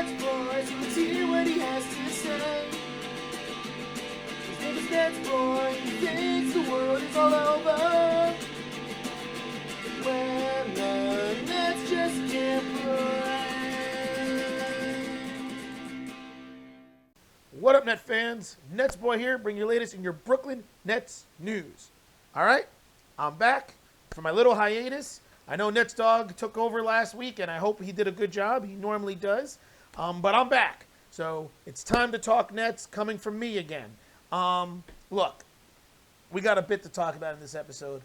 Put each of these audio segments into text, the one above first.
NetsBoy, so let's hear what he has to say. His name is NetsBoy, he thinks the world is all over when the Nets just can't play. What up, Net fans? NetsBoy here, bring your latest in your Brooklyn Nets news. All right, I'm back for my little hiatus. I know Nets Dog took over last week, and I hope he did a good job. He normally does. But I'm back. So it's time to talk Nets coming from me again. Look, we got a bit to talk about in this episode.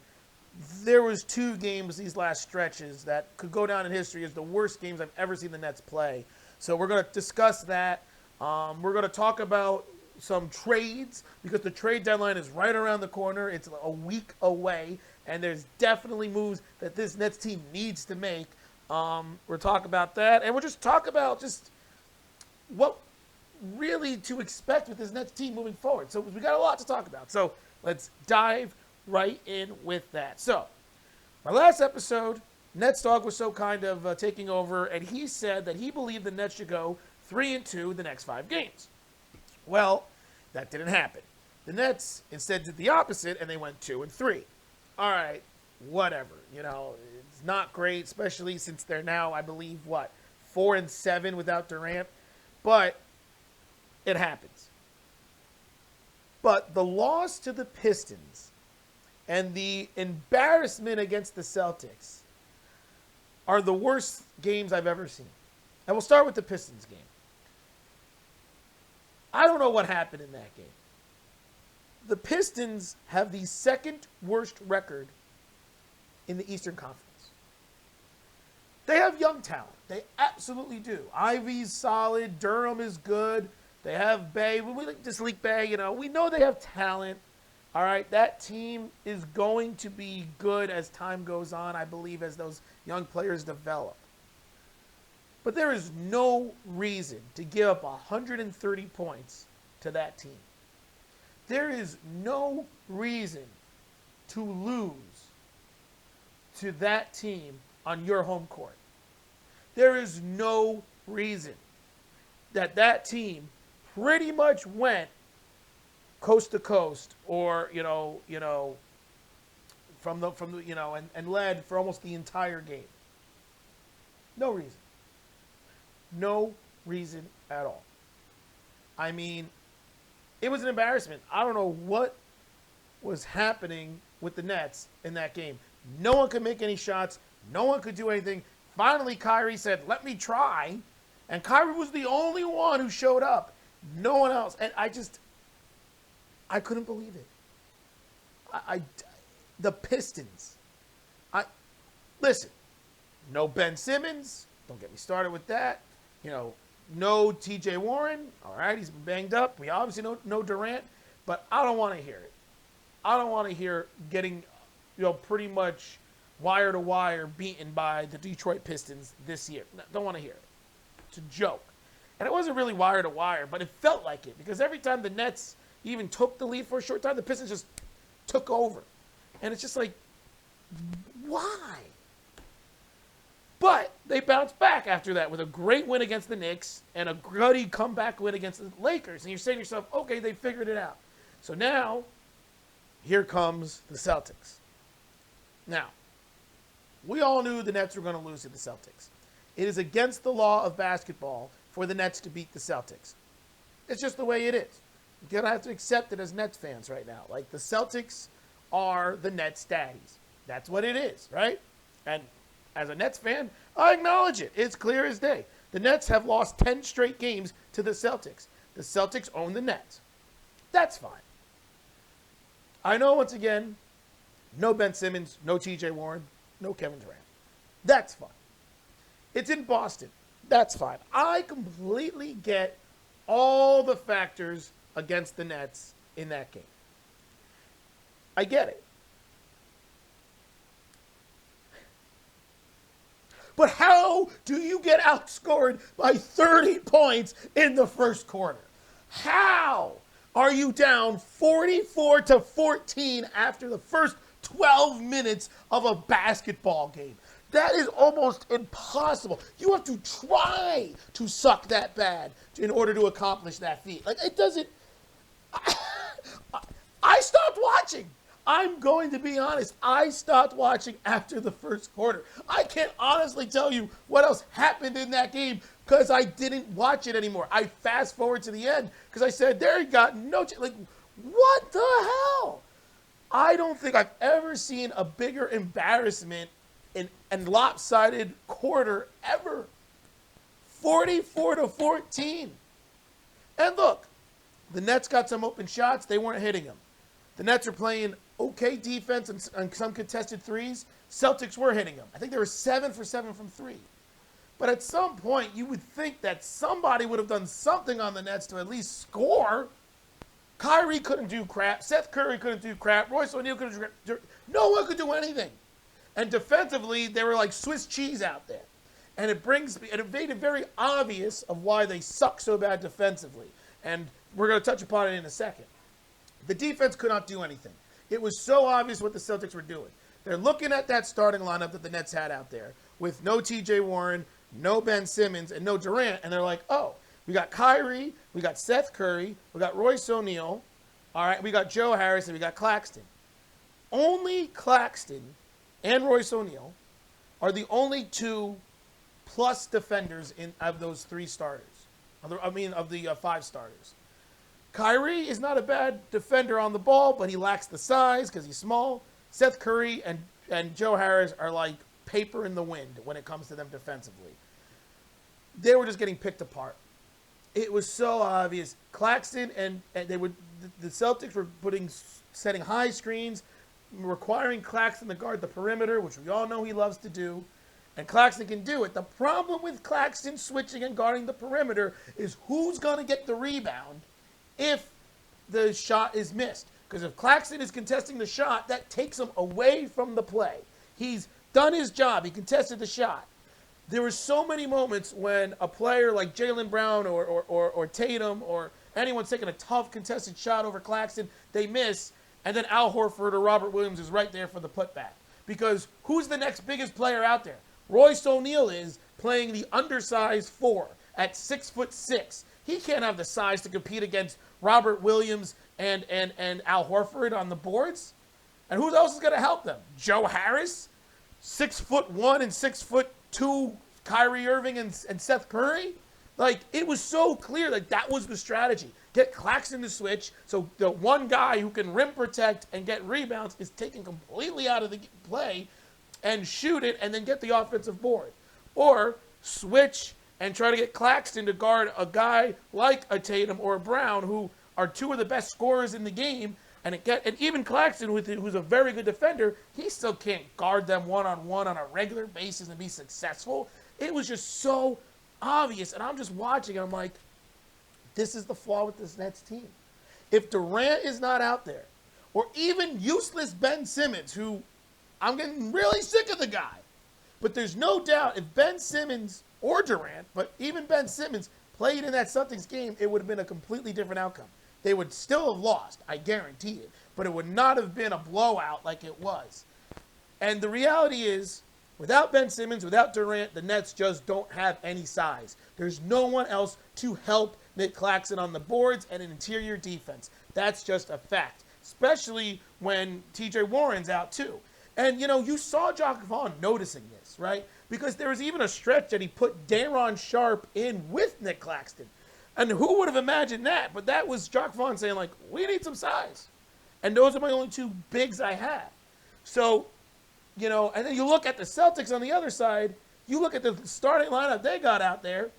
There was two games these last stretches that could go down in history as the worst games I've ever seen the Nets play. So we're going to discuss that. We're going to talk about some trades because the trade deadline is right around the corner. It's a week away. And there's definitely moves that this Nets team needs to make. We'll talk about that. And we'll just talk about just what really to expect with this Nets team moving forward. So we got a lot to talk about. So let's dive right in with that. So my last episode, Nets Dog was so kind of taking over. And he said that he believed the Nets should go 3-2 the next 5 games. Well, that didn't happen. The Nets instead did the opposite, and they went 2-3. All right, whatever. You know, it's not great, especially since they're now, I believe, 4-7 without Durant. But it happens. But the loss to the Pistons and the embarrassment against the Celtics are the worst games I've ever seen. And we'll start with the Pistons game. I don't know what happened in that game. The Pistons have the second worst record in the Eastern Conference. They have young talent. They absolutely do. Ivy's solid. Durham is good. They have Bay. We like to sleep Bay. You know, we know they have talent. All right, that team is going to be good as time goes on, I believe, as those young players develop. But there is no reason to give up 130 points to that team. There is no reason to lose to that team on your home court. There is no reason that team pretty much went coast to coast or, from the and led for almost the entire game. No reason. No reason at all. I mean, it was an embarrassment. I don't know what was happening with the Nets in that game. No one could make any shots. No one could do anything. Finally, Kyrie said, let me try. And Kyrie was the only one who showed up. No one else. And I couldn't believe it. The Pistons. Listen, no Ben Simmons. Don't get me started with that. No TJ Warren. All right, he's been banged up. We obviously know Durant, but I don't want to hear it. I don't want to hear getting, pretty much wire to wire beaten by the Detroit Pistons this year. No, don't want to hear it. It's a joke. And it wasn't really wire to wire, but it felt like it because every time the Nets even took the lead for a short time, the Pistons just took over. And it's just like, why? But they bounced back after that with a great win against the Knicks and a gutty comeback win against the Lakers. And you're saying to yourself, okay, they figured it out. So now, here comes the Celtics. Now, we all knew the Nets were going to lose to the Celtics. It is against the law of basketball for the Nets to beat the Celtics. It's just the way it is. You're going to have to accept it as Nets fans right now. Like, the Celtics are the Nets daddies. That's what it is, right? And as a Nets fan, I acknowledge it. It's clear as day. The Nets have lost 10 straight games to the Celtics. The Celtics own the Nets. That's fine. I know, once again, no Ben Simmons, no TJ Warren, no Kevin Durant. That's fine. It's in Boston. That's fine. I completely get all the factors against the Nets in that game. I get it. But how do you get outscored by 30 points in the first quarter? How are you down 44-14 after the first 12 minutes of a basketball game? That is almost impossible. You have to try to suck that bad in order to accomplish that feat. Like, it doesn't. I stopped watching. I'm going to be honest. I stopped watching after the first quarter. I can't honestly tell you what else happened in that game because I didn't watch it anymore. I fast forward to the end because I said, there he got no chance. Like, what the hell? I don't think I've ever seen a bigger embarrassment and lopsided quarter ever. 44-14. And look, the Nets got some open shots. They weren't hitting them. The Nets are playing okay defense and some contested threes. Celtics were hitting them. I think they were 7 for 7 from 3. But at some point, you would think that somebody would have done something on the Nets to at least score. Kyrie couldn't do crap. Seth Curry couldn't do crap. Royce O'Neal couldn't do crap. No one could do anything. And defensively, they were like Swiss cheese out there. And it made it very obvious of why they suck so bad defensively. And we're going to touch upon it in a second. The defense could not do anything. It was so obvious what the Celtics were doing. They're looking at that starting lineup that the Nets had out there with no T.J. Warren, no Ben Simmons, and no Durant. And they're like, oh, we got Kyrie, we got Seth Curry, we got Royce O'Neal, all right, we got Joe Harris, and we got Claxton. Only Claxton and Royce O'Neal are the only 2 plus defenders of those 3 starters. Of the 5 starters. Kyrie is not a bad defender on the ball, but he lacks the size because he's small. Seth Curry and Joe Harris are like paper in the wind when it comes to them defensively. They were just getting picked apart. It was so obvious. Claxton and the Celtics were setting high screens, requiring Claxton to guard the perimeter, which we all know he loves to do. And Claxton can do it. The problem with Claxton switching and guarding the perimeter is who's going to get the rebound if the shot is missed. Because if Claxton is contesting the shot, that takes him away from the play. He's done his job. He contested the shot. There were so many moments when a player like Jaylen Brown or Tatum or anyone's taking a tough contested shot over Claxton, they miss, and then Al Horford or Robert Williams is right there for the putback. Because who's the next biggest player out there? Royce O'Neal is playing the undersized 4 at 6'6". He can't have the size to compete against Robert Williams and Al Horford on the boards. And who else is going to help them? Joe Harris, 6'1" and 6'2" Kyrie Irving and Seth Curry. Like, it was so clear that was the strategy. Get Claxton to switch so the one guy who can rim protect and get rebounds is taken completely out of the play and shoot it and then get the offensive board. Or switch and try to get Claxton to guard a guy like a Tatum or a Brown who are 2 of the best scorers in the game. And even Claxton, who's a very good defender, he still can't guard them one-on-one on a regular basis and be successful. It was just so obvious. And I'm just watching and I'm like, this is the flaw with this Nets team. If Durant is not out there, or even useless Ben Simmons, who I'm getting really sick of the guy. But there's no doubt if Ben Simmons or Durant, but even Ben Simmons, played in that Celtics game, it would have been a completely different outcome. They would still have lost, I guarantee it. But it would not have been a blowout like it was. And the reality is, without Ben Simmons, without Durant, the Nets just don't have any size. There's no one else to help Nick Claxton on the boards and an interior defense. That's just a fact, especially when T.J. Warren's out too. And, you saw Jacque Vaughn noticing this, right? Because there was even a stretch that he put Daron Sharp in with Nick Claxton. And who would have imagined that? But that was Jacque Vaughn saying, like, we need some size. And those are my only 2 bigs I have. So, and then you look at the Celtics on the other side. You look at the starting lineup they got out there.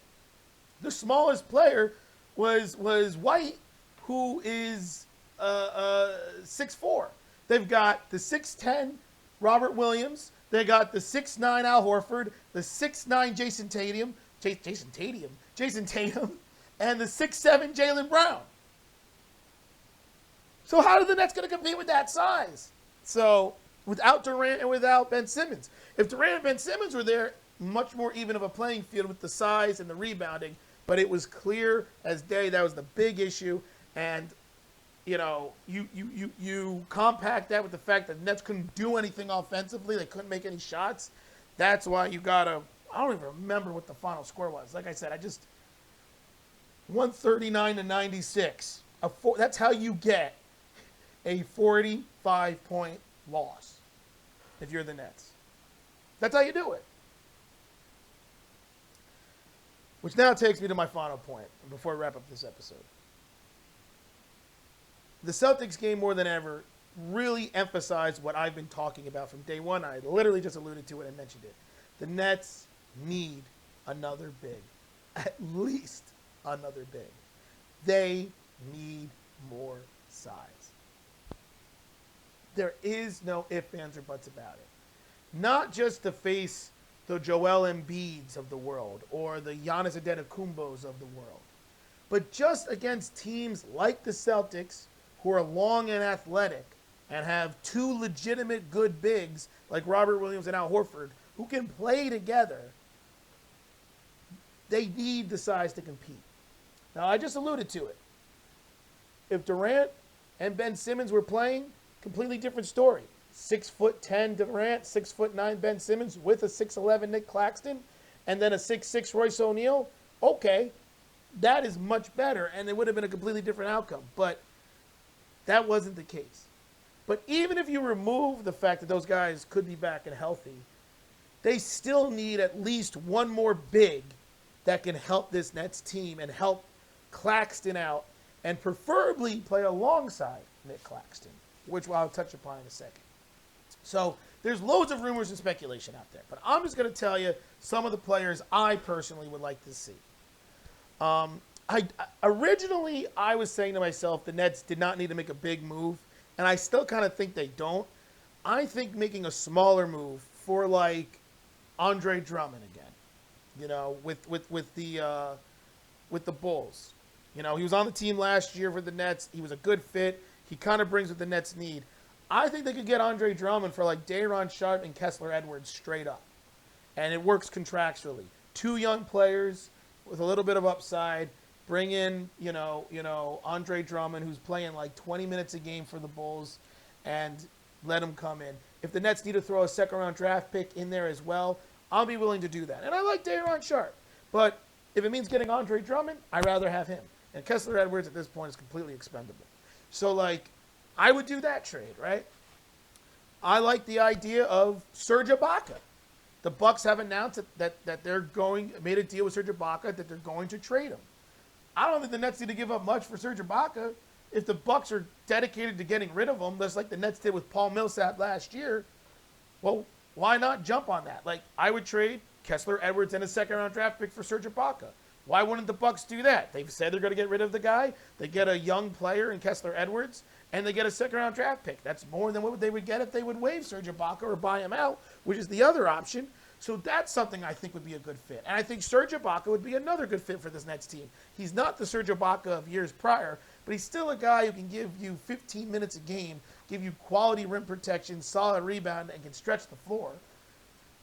The smallest player was White, who is 6'4". They've got the 6'10", Robert Williams. They got the 6'9" Al Horford, the 6'9" Jason Tatum, and the 6'7" Jaylen Brown. So how are the Nets going to compete with that size? So without Durant and without Ben Simmons. If Durant and Ben Simmons were there, much more even of a playing field with the size and the rebounding. But it was clear as day that was the big issue. And you compact that with the fact that the Nets couldn't do anything offensively. They couldn't make any shots. That's why you gotta. I don't even remember what the final score was. Like I said, 139 to 96. That's how you get a 45-point loss if you're the Nets. That's how you do it. Which now takes me to my final point before I wrap up this episode. The Celtics game more than ever really emphasized what I've been talking about from day one. I literally just alluded to it and mentioned it. The Nets need another big. At least another big. They need more size. There is no ifs, ands, or buts about it. Not just to face the Joel Embiids of the world or the Giannis Antetokounmpos of the world, but just against teams like the Celtics who are long and athletic and have two legitimate good bigs like Robert Williams and Al Horford who can play together. They need the size to compete. Now, I just alluded to it. If Durant and Ben Simmons were playing, completely different story. 6'10" Durant, 6'9" Ben Simmons with a 6'11" Nick Claxton, and then a 6'6" Royce O'Neal. Okay, that is much better, and it would have been a completely different outcome. But that wasn't the case. But even if you remove the fact that those guys could be back and healthy, they still need at least one more big that can help this Nets team and help Claxton out and preferably play alongside Nick Claxton, which I'll touch upon in a second. So there's loads of rumors and speculation out there, but I'm just going to tell you some of the players I personally would like to see. Originally, I was saying to myself the Nets did not need to make a big move, and I still kind of think they don't. I think making a smaller move for like Andre Drummond again, you know, with the Bulls. You know, he was on the team last year for the Nets. He was a good fit. He kind of brings what the Nets need. I think they could get Andre Drummond for like Day'Ron Sharpe and Kessler Edwards straight up. And it works contractually. Two young players with a little bit of upside. Bring in, you know, Andre Drummond, who's playing like 20 minutes a game for the Bulls, and let him come in. If the Nets need to throw a second-round draft pick in there as well, I'll be willing to do that. And I like Day'Ron Sharpe. But if it means getting Andre Drummond, I'd rather have him. And Kessler Edwards at this point is completely expendable. So, like, I would do that trade, right? I like the idea of Serge Ibaka. The Bucks have announced that they're made a deal with Serge Ibaka that they're going to trade him. I don't think the Nets need to give up much for Serge Ibaka. If the Bucks are dedicated to getting rid of him, just like the Nets did with Paul Millsap last year, well, why not jump on that? Like, I would trade Kessler Edwards and a second-round draft pick for Serge Ibaka. Why wouldn't the Bucks do that? They've said they're going to get rid of the guy. They get a young player in Kessler Edwards, and they get a second-round draft pick. That's more than what they would get if they would waive Serge Ibaka or buy him out, which is the other option. So that's something I think would be a good fit. And I think Serge Ibaka would be another good fit for this Nets team. He's not the Serge Ibaka of years prior, but he's still a guy who can give you 15 minutes a game, give you quality rim protection, solid rebound, and can stretch the floor.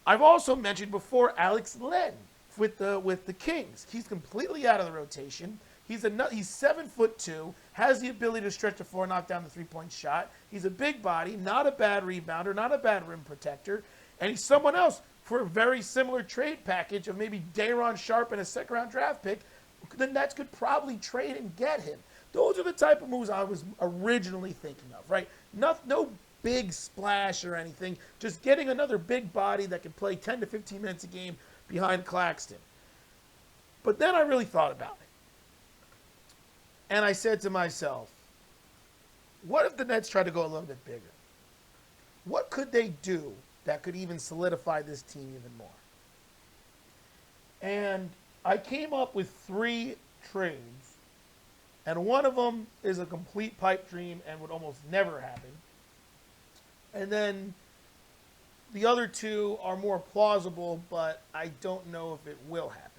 I've also mentioned before Alex Len with the Kings. He's completely out of the rotation. He's 7'2", has the ability to stretch the floor, knock down the three-point shot. He's a big body, not a bad rebounder, not a bad rim protector, and he's someone else for a very similar trade package of maybe Day'Ron Sharpe and a second-round draft pick. The Nets could probably trade and get him. Those are the type of moves I was originally thinking of, right? No big splash or anything, just getting another big body that can play 10 to 15 minutes a game behind Claxton. But then I really thought about it. And I said to myself, what if the Nets try to go a little bit bigger? What could they do that could even solidify this team even more? And I came up with 3 trades, and one of them is a complete pipe dream and would almost never happen. And then the other 2 are more plausible, but I don't know if it will happen.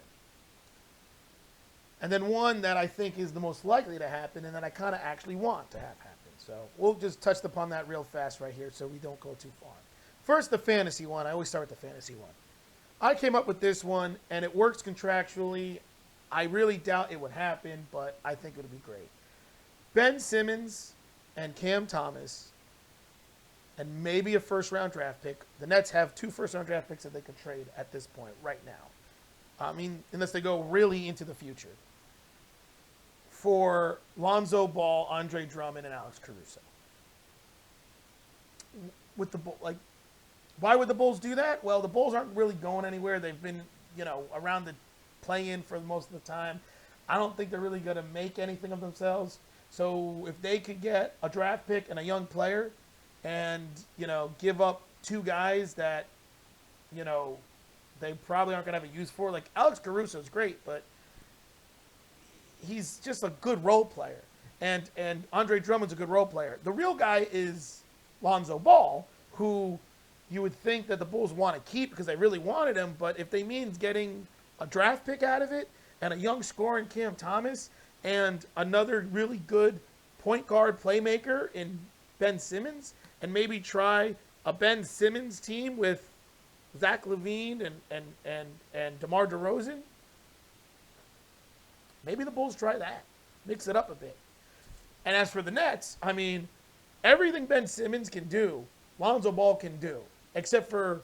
And then one that I think is the most likely to happen and that I kind of actually want to have happen. So we'll just touch upon that real fast right here so we don't go too far. First, the fantasy one. I always start with the fantasy one. I came up with this one, and it works contractually. I really doubt it would happen, but I think it would be great. Ben Simmons and Cam Thomas and maybe a first-round draft pick. The Nets have 2 first-round draft picks that they could trade at this point right now. I mean, unless they go really into the future. For Lonzo Ball, Andre Drummond, and Alex Caruso. With the why would the Bulls do that? Well, the Bulls aren't really going anywhere. They've been, around the play-in for most of the time. I don't think they're really going to make anything of themselves. So if they could get a draft pick and a young player and, give up 2 guys that, they probably aren't going to have a use for. Like, Alex Caruso is great, but he's just a good role player. And Andre Drummond's a good role player. The real guy is Lonzo Ball, who you would think that the Bulls want to keep because they really wanted him. But if they mean getting a draft pick out of it and a young scorer in Cam Thomas and another really good point guard playmaker in Ben Simmons, and maybe try a Ben Simmons team with Zach LaVine and DeMar DeRozan, maybe the Bulls try that. Mix it up a bit. And as for the Nets, I mean, everything Ben Simmons can do, Lonzo Ball can do, except for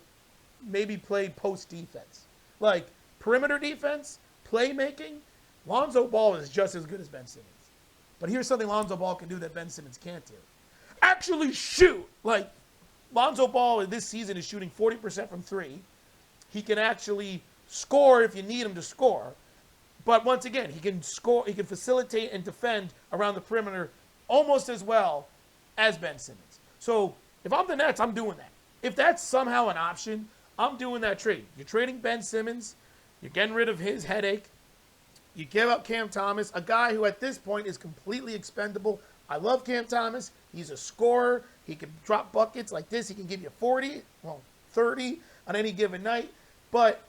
maybe play post defense. Like perimeter defense, playmaking, Lonzo Ball is just as good as Ben Simmons. But here's something Lonzo Ball can do that Ben Simmons can't do. Actually shoot. Like, Lonzo Ball this season is shooting 40% from 3. He can actually score if you need him to score. But once again, he can score, he can facilitate and defend around the perimeter almost as well as Ben Simmons. So if I'm the Nets, I'm doing that. If that's somehow an option, I'm doing that trade. You're trading Ben Simmons. You're getting rid of his headache. You give up Cam Thomas, a guy who at this point is completely expendable. I love Cam Thomas. He's a scorer. He can drop buckets like this. He can give you 30 on any given night. But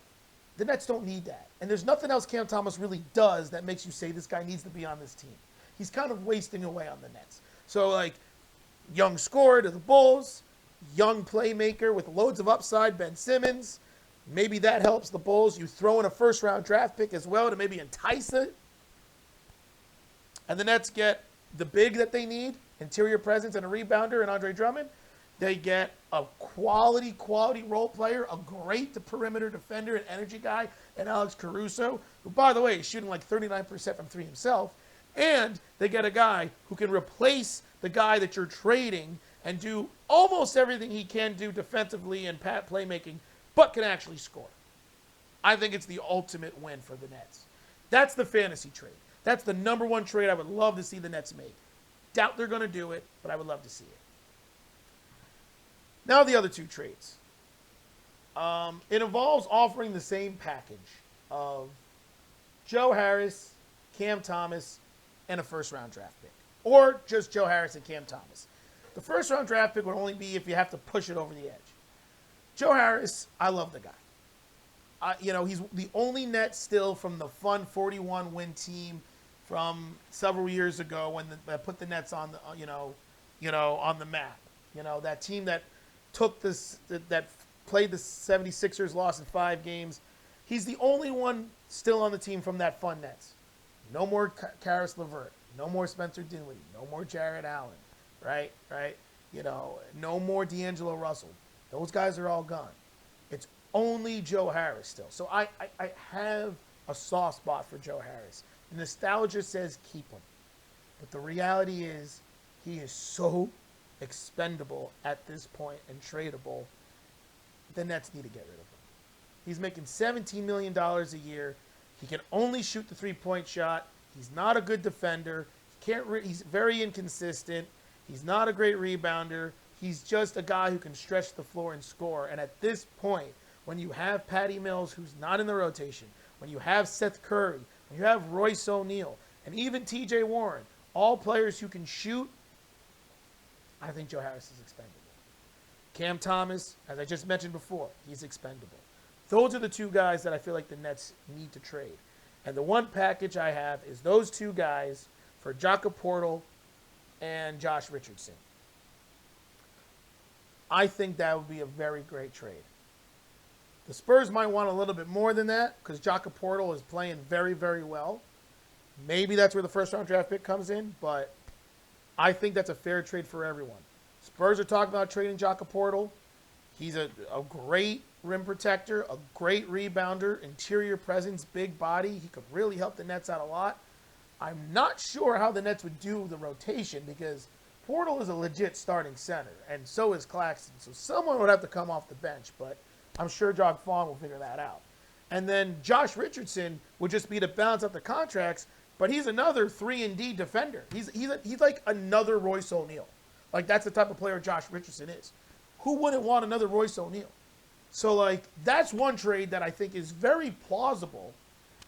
the Nets don't need that. And there's nothing else Cam Thomas really does that makes you say this guy needs to be on this team. He's kind of wasting away on the Nets. So, like, young scorer to the Bulls, young playmaker with loads of upside, Ben Simmons. Maybe that helps the Bulls. You throw in a first-round draft pick as well to maybe entice it. And the Nets get the big that they need, interior presence and a rebounder and Andre Drummond. They get a quality role player, a great perimeter defender and energy guy, and Alex Caruso, who, by the way, is shooting like 39% from 3 himself. And they get a guy who can replace the guy that you're trading and do almost everything he can do defensively and playmaking, but can actually score. I think it's the ultimate win for the Nets. That's the fantasy trade. That's the number one trade I would love to see the Nets make. Doubt they're going to do it, but I would love to see it. Now the other 2 trades. It involves offering the same package of Joe Harris, Cam Thomas, and a first-round draft pick. Or just Joe Harris and Cam Thomas. The first-round draft pick would only be if you have to push it over the edge. Joe Harris, I love the guy. He's the only Net still from the fun 41-win team from several years ago when that put the Nets on the on the map. That team that took this that played the 76ers, lost in 5 games. He's the only one still on the team from that fun Nets. No more Karis LeVert. No more Spencer Dinwiddie. No more Jarrett Allen. Right. No more D'Angelo Russell. Those guys are all gone. It's only Joe Harris still. So I have a soft spot for Joe Harris. The nostalgia says keep him. But the reality is he is so expendable at this point and tradable. The Nets need to get rid of him. He's making $17 million a year. He can only shoot the 3-point shot. He's not a good defender. He's very inconsistent. He's not a great rebounder. He's just a guy who can stretch the floor and score. And at this point, when you have Patty Mills, who's not in the rotation, when you have Seth Curry, when you have Royce O'Neal, and even T.J. Warren, all players who can shoot, I think Joe Harris is expendable. Cam Thomas, as I just mentioned before, he's expendable. Those are the 2 guys that I feel like the Nets need to trade. And the one package I have is those 2 guys for Jakob Poeltl and Josh Richardson. I think that would be a very great trade. The Spurs might want a little bit more than that because Jakob Poeltl is playing very, very well. Maybe that's where the first-round draft pick comes in, but I think that's a fair trade for everyone. Spurs are talking about trading Jaka Portal. He's a great rim protector, a great rebounder, interior presence, big body. He could really help the Nets out a lot. I'm not sure how the Nets would do the rotation because Portal is a legit starting center, and so is Claxton. So someone would have to come off the bench, but I'm sure Jacques Vaughn will figure that out. And then Josh Richardson would just be to balance out the contracts, but he's another 3-and-D defender. He's like another Royce O'Neal. Like, that's the type of player Josh Richardson is. Who wouldn't want another Royce O'Neal? So, like, that's one trade that I think is very plausible,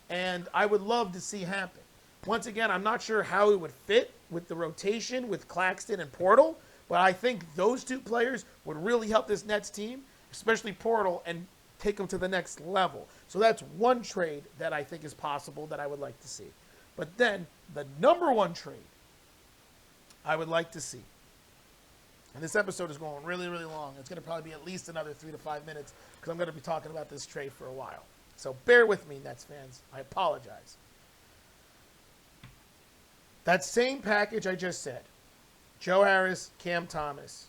and I would love to see happen. Once again, I'm not sure how it would fit with the rotation with Claxton and Portal, but I think those two players would really help this Nets team, especially Portal, and take them to the next level. So that's one trade that I think is possible that I would like to see. But then the number one trade I would like to see, and this episode is going really, really long. It's going to probably be at least another 3 to 5 minutes because I'm going to be talking about this trade for a while. So bear with me, Nets fans. I apologize. That same package I just said, Joe Harris, Cam Thomas,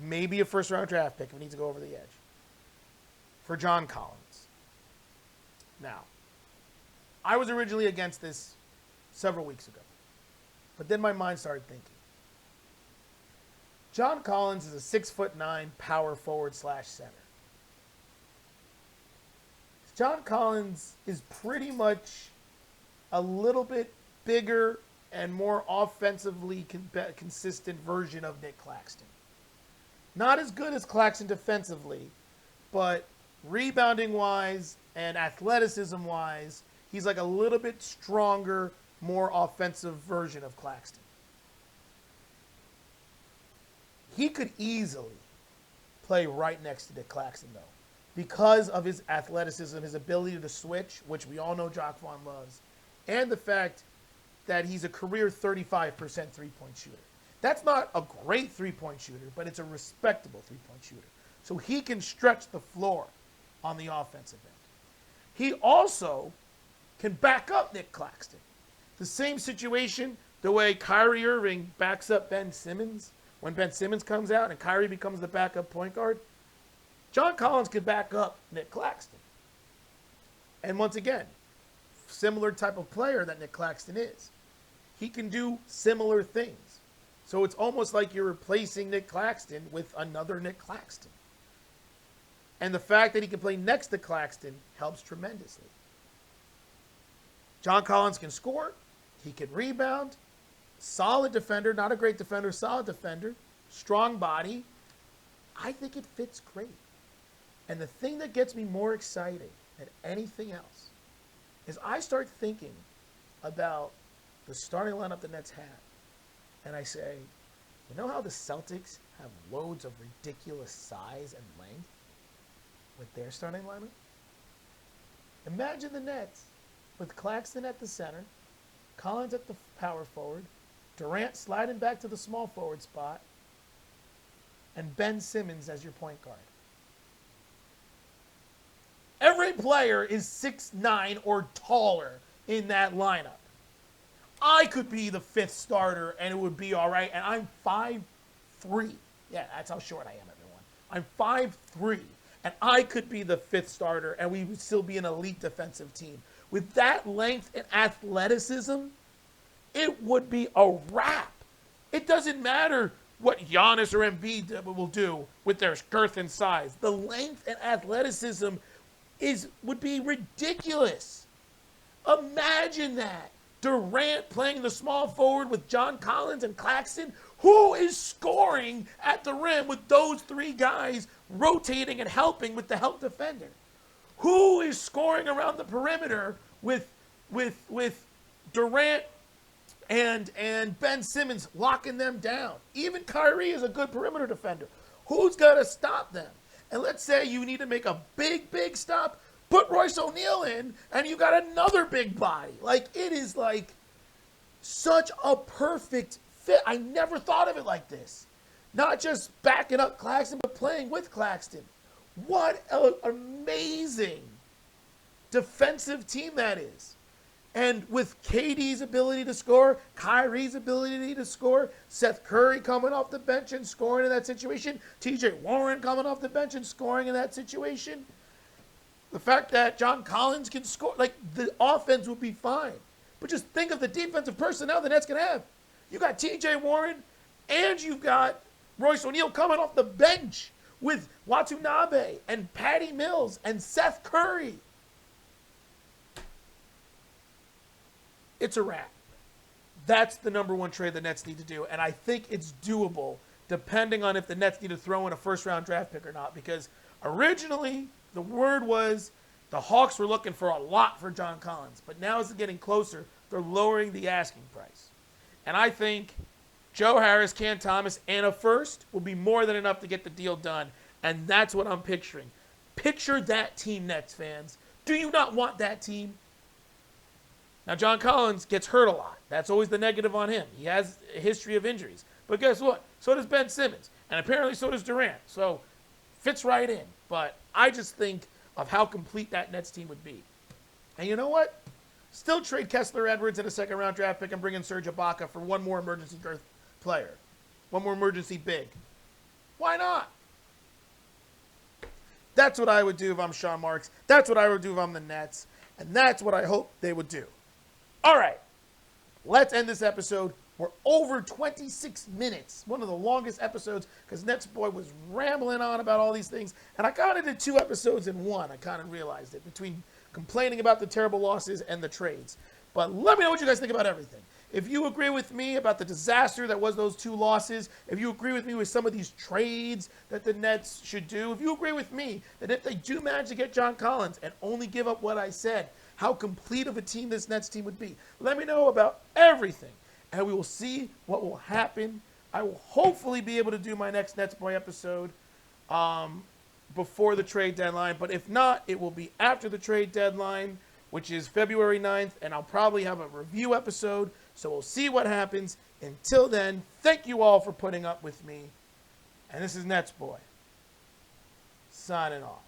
maybe a first-round draft pick if we need to go over the edge, for John Collins. Now, I was originally against this several weeks ago, but then my mind started thinking. John Collins is a 6'9" power forward / center. John Collins is pretty much a little bit bigger and more offensively consistent version of Nick Claxton. Not as good as Claxton defensively, but rebounding-wise and athleticism-wise, he's like a little bit stronger, more offensive version of Claxton. He could easily play right next to Nick Claxton, though, because of his athleticism, his ability to switch, which we all know Jacques Vaughn loves, and the fact that he's a career 35% three-point shooter. That's not a great three-point shooter, but it's a respectable three-point shooter. So he can stretch the floor on the offensive end. He also can back up Nick Claxton. The same situation, the way Kyrie Irving backs up Ben Simmons. When Ben Simmons comes out and Kyrie becomes the backup point guard, John Collins could back up Nick Claxton. And once again, similar type of player that Nick Claxton is. He can do similar things. So it's almost like you're replacing Nick Claxton with another Nick Claxton. And the fact that he can play next to Claxton helps tremendously. John Collins can score. He can rebound. Solid defender, not a great defender, solid defender. Strong body. I think it fits great. And the thing that gets me more excited than anything else is I start thinking about the starting lineup the Nets have. And I say, you know how the Celtics have loads of ridiculous size and length with their starting lineup? Imagine the Nets with Claxton at the center, Collins at the power forward, Durant sliding back to the small forward spot, and Ben Simmons as your point guard. Every player is 6'9" or taller in that lineup. I could be the fifth starter and it would be all right, and I'm 5'3". Yeah, that's how short I am, everyone. I'm 5'3", and I could be the fifth starter and we would still be an elite defensive team. With that length and athleticism, it would be a wrap. It doesn't matter what Giannis or Embiid will do with their girth and size. The length and athleticism would be ridiculous. Imagine that. Durant playing the small forward with John Collins and Claxton. Who is scoring at the rim with those three guys rotating and helping with the help defender? Who is scoring around the perimeter with Durant and Ben Simmons locking them down? Even Kyrie is a good perimeter defender. Who's going to stop them? And let's say you need to make a big stop. Put Royce O'Neal in, and you got another big body. Like, it is like such a perfect fit. I never thought of it like this. Not just backing up Claxton, but playing with Claxton. What an amazing defensive team that is. And with KD's ability to score, Kyrie's ability to score, Seth Curry coming off the bench and scoring in that situation, TJ Warren coming off the bench and scoring in that situation, the fact that John Collins can score, like, the offense would be fine. But just think of the defensive personnel the Nets can have. You got TJ Warren and you've got Royce O'Neal coming off the bench with Watanabe and Patty Mills and Seth Curry. It's a wrap. That's the number one trade the Nets need to do, and I think it's doable depending on if the Nets need to throw in a first-round draft pick or not, because originally the word was the Hawks were looking for a lot for John Collins, but now as it's getting closer, they're lowering the asking price. And I think Joe Harris, Cam Thomas, and a first will be more than enough to get the deal done, and that's what I'm picturing. Picture that team, Nets fans. Do you not want that team? Now, John Collins gets hurt a lot. That's always the negative on him. He has a history of injuries. But guess what? So does Ben Simmons. And apparently so does Durant. So fits right in. But I just think of how complete that Nets team would be. And you know what? Still trade Kessler Edwards in a second-round draft pick and bring in Serge Ibaka for one more emergency player. One more emergency big. Why not? That's what I would do if I'm Sean Marks. That's what I would do if I'm the Nets. And that's what I hope they would do. All right, let's end this episode. We're over 26 minutes, one of the longest episodes, because NetsBoy was rambling on about all these things. And I got into 2 episodes in one. I kind of realized it, between complaining about the terrible losses and the trades. But let me know what you guys think about everything. If you agree with me about the disaster that was those 2 losses, if you agree with me with some of these trades that the Nets should do, if you agree with me that if they do manage to get John Collins and only give up what I said, how complete of a team this Nets team would be. Let me know about everything, and we will see what will happen. I will hopefully be able to do my next NetsBoy episode before the trade deadline, but if not, it will be after the trade deadline, which is February 9th, and I'll probably have a review episode, so we'll see what happens. Until then, thank you all for putting up with me, and this is NetsBoy, signing off.